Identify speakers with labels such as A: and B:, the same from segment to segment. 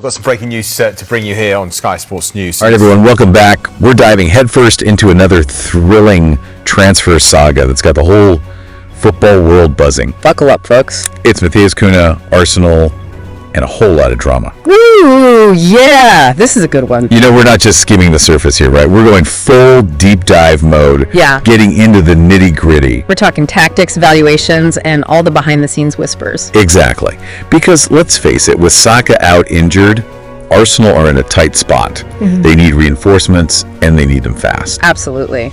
A: We've got some breaking news to bring you here on Sky Sports News.
B: All right, everyone, welcome back. We're diving headfirst into another thrilling transfer saga that's got the whole football world buzzing.
C: Buckle up, folks.
B: It's Matheus, Cunha, Arsenal, and a whole lot of drama.
C: Woo! Yeah, this is a good one.
B: You know, we're not just skimming the surface here, right? We're going full deep dive mode.
C: Yeah.
B: Getting into the nitty gritty.
C: We're talking tactics, valuations, and all the behind the scenes whispers.
B: Exactly. Because let's face it, with Saka out injured, Arsenal are in a tight spot. Mm-hmm. They need reinforcements, and they need them fast.
C: Absolutely.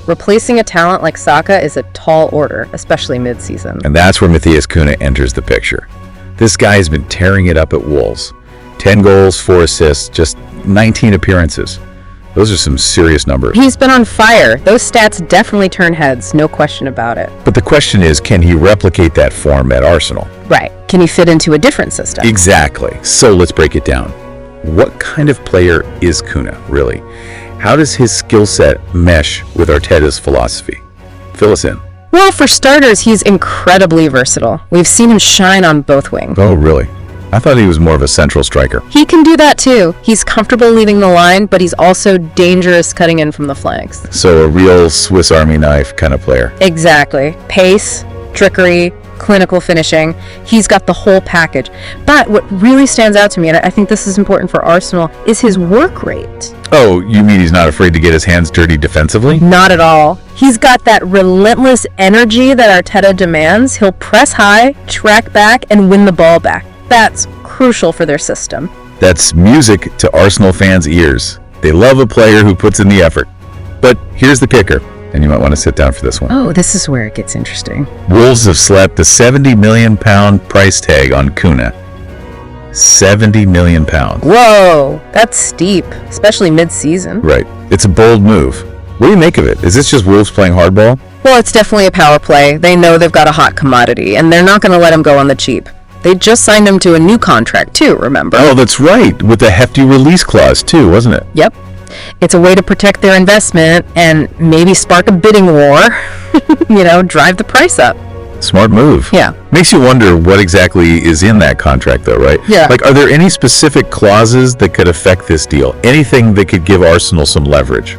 C: Replacing a talent like Saka is a tall order, especially mid-season.
B: And that's where Matheus Cunha enters the picture. This guy has been tearing it up at Wolves. 10 goals, 4 assists, just 19 appearances. Those are some serious numbers.
C: He's been on fire. Those stats definitely turn heads, no question about it.
B: But the question is, can he replicate that form at Arsenal?
C: Right. Can he fit into a different system?
B: Exactly. So let's break it down. What kind of player is Cunha, really? How does his skill set mesh with Arteta's philosophy? Fill us in.
C: Well, for starters, he's incredibly versatile. We've seen him shine on both wings.
B: Oh, really? I thought he was more of a central striker.
C: He can do that too. He's comfortable leaving the line, but he's also dangerous cutting in from the flanks.
B: So a real Swiss Army knife kind of player.
C: Exactly. Pace, trickery, clinical finishing. He's got the whole package. But what really stands out to me, and I think this is important for Arsenal, is his work rate.
B: Oh, you mean he's not afraid to get his hands dirty defensively?
C: Not at all. He's got that relentless energy that Arteta demands. He'll press high, track back, and win the ball back. That's crucial for their system.
B: That's music to Arsenal fans' ears. They love a player who puts in the effort. But here's the kicker, and you might want to sit down for this one.
C: Oh, this is where it gets interesting.
B: Wolves have slapped the £70 million price tag on Cunha. £70 million.
C: Whoa, that's steep, especially mid-season.
B: Right. It's a bold move. What do you make of it? Is this just Wolves playing hardball?
C: Well, it's definitely a power play. They know they've got a hot commodity, and they're not going to let him go on the cheap. They just signed him to a new contract, too, remember?
B: Oh, that's right. With a hefty release clause, too, wasn't it?
C: Yep. It's a way to protect their investment and maybe spark a bidding war. Drive the price up.
B: Smart move.
C: Yeah.
B: Makes you wonder what exactly is in that contract, though, right?
C: Yeah.
B: Like, are there any specific clauses that could affect this deal? Anything that could give Arsenal some leverage?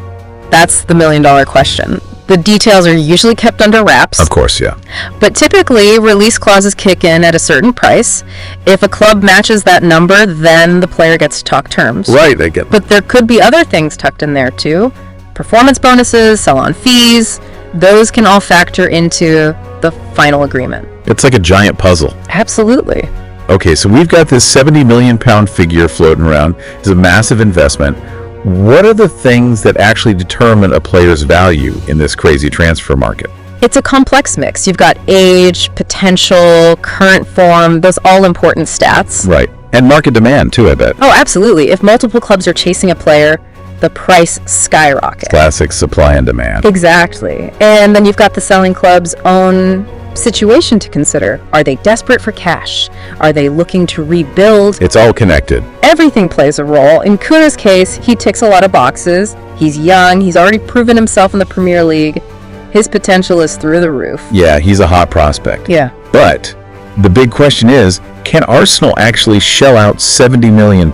C: That's the million-dollar question. The details are usually kept under wraps.
B: Of course, yeah.
C: But typically, release clauses kick in at a certain price. If a club matches that number, then the player gets to talk terms.
B: Right, I get that.
C: But there could be other things tucked in there, too. Performance bonuses, sell-on fees. Those can all factor into the final agreement.
B: It's like a giant puzzle.
C: Absolutely.
B: Okay, so we've got this £70 million figure floating around. It's a massive investment. What are the things that actually determine a player's value in this crazy transfer market?
C: It's a complex mix. You've got age, potential, current form, those all important stats.
B: Right. And market demand, too, I bet.
C: Oh, absolutely. If multiple clubs are chasing a player, the price skyrockets.
B: Classic supply and demand.
C: Exactly. And then you've got the selling club's own situation to consider. Are they desperate for cash? Are they looking to rebuild?
B: It's all connected.
C: Everything plays a role. In Cunha's case, he ticks a lot of boxes. He's young. He's already proven himself in the Premier League. His potential is through the roof.
B: Yeah, he's a hot prospect.
C: Yeah.
B: But the big question is, can Arsenal actually shell out £70 million?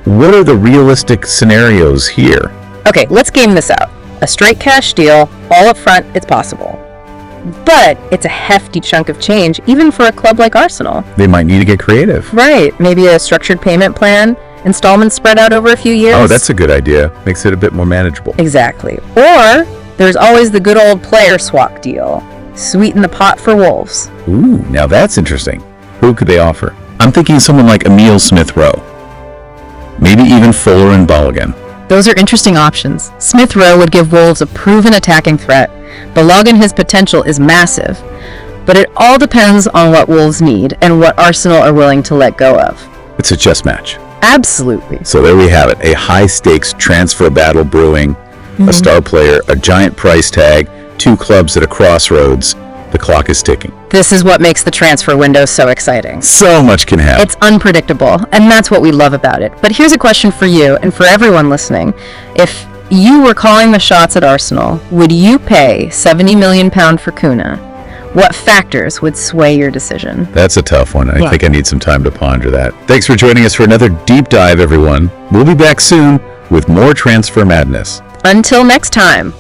B: What are the realistic scenarios here?
C: Okay, let's game this out. A straight cash deal, all up front, it's possible. But it's a hefty chunk of change, even for a club like Arsenal.
B: They might need to get creative.
C: Right, maybe a structured payment plan, installments spread out over a few years.
B: Oh, that's a good idea. Makes it a bit more manageable.
C: Exactly. Or there's always the good old player swap deal. Sweeten the pot for Wolves.
B: Ooh, now that's interesting. Who could they offer? I'm thinking someone like Emile Smith-Rowe. Maybe even Fuller and Balogun.
C: Those are interesting options. Smith-Rowe would give Wolves a proven attacking threat. Balogun, his potential is massive. But it all depends on what Wolves need and what Arsenal are willing to let go of.
B: It's a chess match.
C: Absolutely.
B: So there we have it. A high-stakes transfer battle brewing. A star player, a giant price tag, two clubs at a crossroads. The clock is ticking.
C: This is what makes the transfer window so exciting.
B: So much can happen.
C: It's unpredictable, and that's what we love about it. But here's a question for you and for everyone listening. If you were calling the shots at Arsenal, would you pay £70 million for Cunha? What factors would sway your decision?
B: That's a tough one. I
A: Yeah.
B: think I need some time to ponder that. Thanks for joining us for another deep dive, everyone. We'll be back soon with more transfer madness.
C: Until next time.